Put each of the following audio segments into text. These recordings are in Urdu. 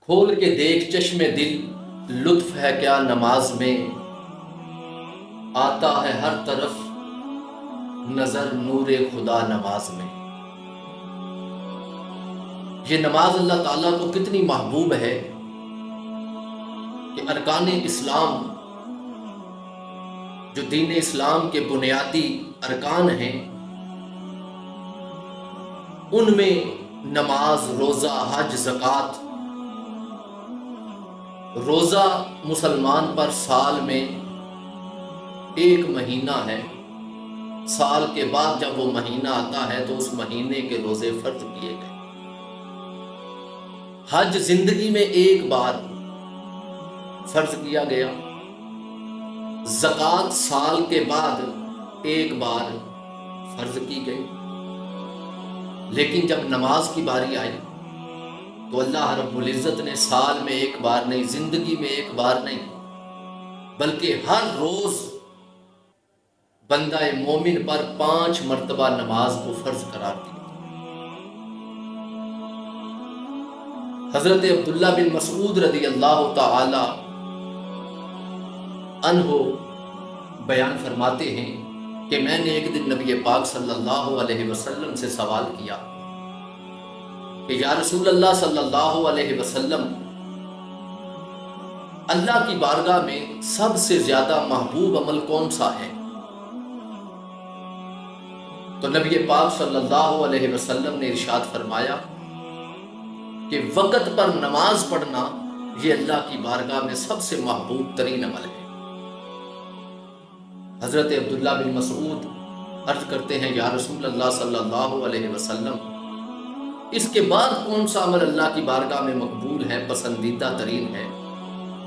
کھول کے دیکھ چشم دل، لطف ہے کیا نماز میں، آتا ہے ہر طرف نظر نور خدا نماز میں۔ یہ نماز اللہ تعالیٰ کو کتنی محبوب ہے کہ ارکان اسلام، جو دین اسلام کے بنیادی ارکان ہیں، ان میں نماز، روزہ، حج، زکوٰۃ۔ روزہ مسلمان پر سال میں ایک مہینہ ہے، سال کے بعد جب وہ مہینہ آتا ہے تو اس مہینے کے روزے فرض کیے گئے۔ حج زندگی میں ایک بار فرض کیا گیا، زکوٰۃ سال کے بعد ایک بار فرض کی گئی۔ لیکن جب نماز کی باری آئی تو اللہ رب العزت نے سال میں ایک بار نہیں، زندگی میں ایک بار نہیں، بلکہ ہر روز بندہ مومن پر 5 مرتبہ نماز کو فرض قرار دیا۔ حضرت عبداللہ بن مسعود رضی اللہ تعالی عنہ بیان فرماتے ہیں کہ میں نے ایک دن نبی پاک صلی اللہ علیہ وسلم سے سوال کیا کہ یا رسول اللہ صلی اللہ علیہ وسلم، اللہ کی بارگاہ میں سب سے زیادہ محبوب عمل کون سا ہے؟ تو نبی پاک صلی اللہ علیہ وسلم نے ارشاد فرمایا کہ وقت پر نماز پڑھنا یہ اللہ کی بارگاہ میں سب سے محبوب ترین عمل ہے۔ حضرت عبداللہ بن مسعود عرض کرتے ہیں یا رسول اللہ صلی اللہ علیہ وسلم، اس کے بعد کون سا عمل اللہ کی بارگاہ میں مقبول ہے، پسندیدہ ترین ہے؟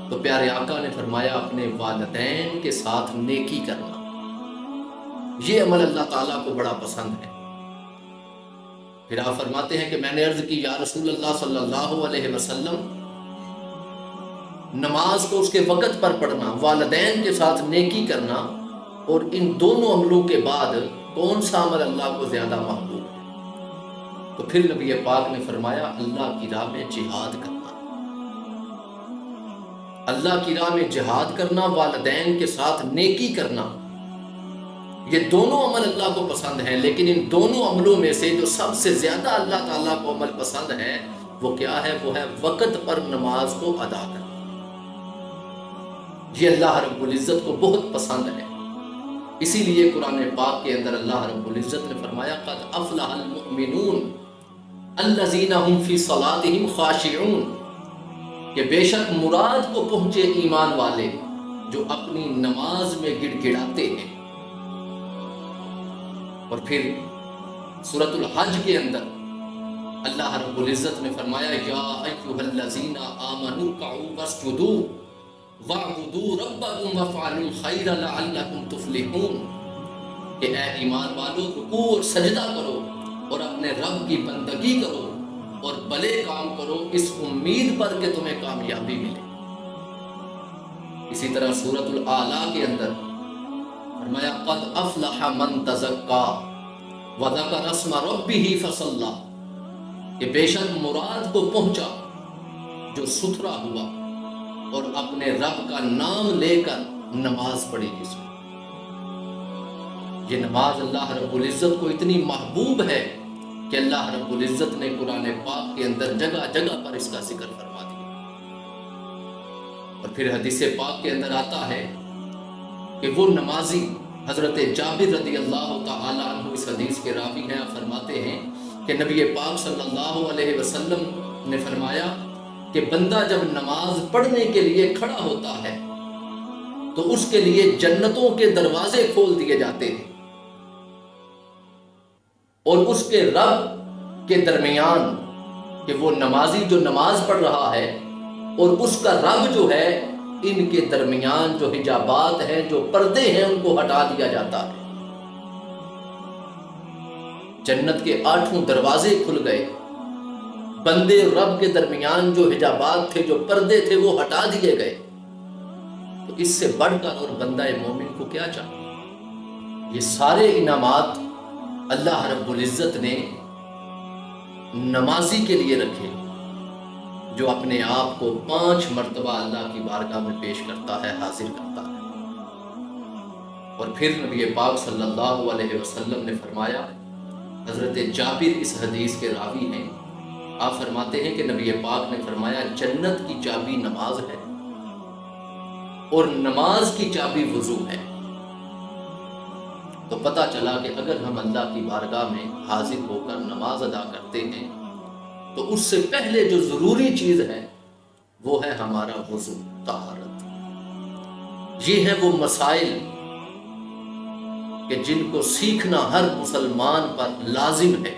تو پیارے آقا نے فرمایا اپنے والدین کے ساتھ نیکی کرنا، یہ عمل اللہ تعالیٰ کو بڑا پسند ہے۔ پھر آپ فرماتے ہیں کہ میں نے عرض کی یا رسول اللہ صلی اللہ علیہ وسلم، نماز کو اس کے وقت پر پڑھنا، والدین کے ساتھ نیکی کرنا، اور ان دونوں عملوں کے بعد کون سا عمل اللہ کو زیادہ محبوب ہے؟ تو پھر نبی پاک نے فرمایا اللہ کی راہ میں جہاد کرنا۔ اللہ کی راہ میں جہاد کرنا، والدین کے ساتھ نیکی کرنا، یہ دونوں عمل اللہ کو پسند ہیں۔ لیکن ان دونوں عملوں میں سے جو سب سے زیادہ اللہ تعالیٰ کو عمل پسند ہے وہ کیا ہے؟ وہ ہے وقت پر نماز کو ادا کرنا۔ یہ اللہ رب العزت کو بہت پسند ہے۔ اسی لیے قرآن پاک کے اندر اللہ رب العزت نے فرمایا قد افلح المؤمنون الذین هم فی صلاتهم خاشعون، کہ بے شک مراد کو پہنچے ایمان والے جو اپنی نماز میں گڑ گڑاتے ہیں۔ اور پھر سورۃ الحج کے اندر اللہ رب العزت نے فرمایا یا ایھا الذین آمنوا ارکعوا واسجدوا وَاعْبُدُوا رَبَّكُمْ وَافْعَلُوا الْخَيْرَ لَعَلَّكُمْ تُفْلِحُونَ، کہ اے ایمان والو رکوع اور سجدہ کرو اور اپنے رب کی بندگی کرو اور بھلے کام کرو اس امید پر کہ تمہیں کامیابی ملے۔ اسی طرح سورۃ الاعلیٰ کے اندر فرمایا قد افلح من تزکا وذکر اسم ربہ فصلی، کہ بے شک مراد کو پہنچا جو ستھرا ہوا اور اپنے رب کا نام لے کر نماز پڑھی جس میں۔ یہ نماز اللہ رب العزت کو اتنی محبوب ہے کہ اللہ رب العزت نے قرآن پاک کے اندر جگہ جگہ پر اس کا ذکر فرما دیا۔ اور پھر حدیث پاک کے اندر آتا ہے کہ وہ نمازی حضرت جابر رضی اللہ تعالی عنہ اس حدیث کے راوی ہیں، فرماتے ہیں کہ نبی پاک صلی اللہ علیہ وسلم نے فرمایا کہ بندہ جب نماز پڑھنے کے لیے کھڑا ہوتا ہے تو اس کے لیے جنتوں کے دروازے کھول دیے جاتے ہیں، اور اس کے رب کے درمیان، کہ وہ نمازی جو نماز پڑھ رہا ہے اور اس کا رب جو ہے، ان کے درمیان جو حجابات ہیں، جو پردے ہیں، ان کو ہٹا دیا جاتا ہے۔ جنت کے 8 دروازے کھل گئے، بندے اور رب کے درمیان جو حجابات تھے، جو پردے تھے، وہ ہٹا دیے گئے۔ تو اس سے بڑھ کر اور بندہ مومن کو کیا چاہیے؟ یہ سارے انعامات اللہ رب العزت نے نمازی کے لیے رکھے، جو اپنے آپ کو 5 مرتبہ اللہ کی بارگاہ میں پیش کرتا ہے، حاضر کرتا ہے۔ اور پھر نبی پاک صلی اللہ علیہ وسلم نے فرمایا، حضرت جابر اس حدیث کے راوی ہیں، آپ فرماتے ہیں کہ نبی پاک نے فرمایا جنت کی چابی نماز ہے اور نماز کی چابی وضو ہے۔ تو پتہ چلا کہ اگر ہم اللہ کی بارگاہ میں حاضر ہو کر نماز ادا کرتے ہیں تو اس سے پہلے جو ضروری چیز ہے وہ ہے ہمارا وضو، طہارت۔ یہ ہے وہ مسائل کہ جن کو سیکھنا ہر مسلمان پر لازم ہے۔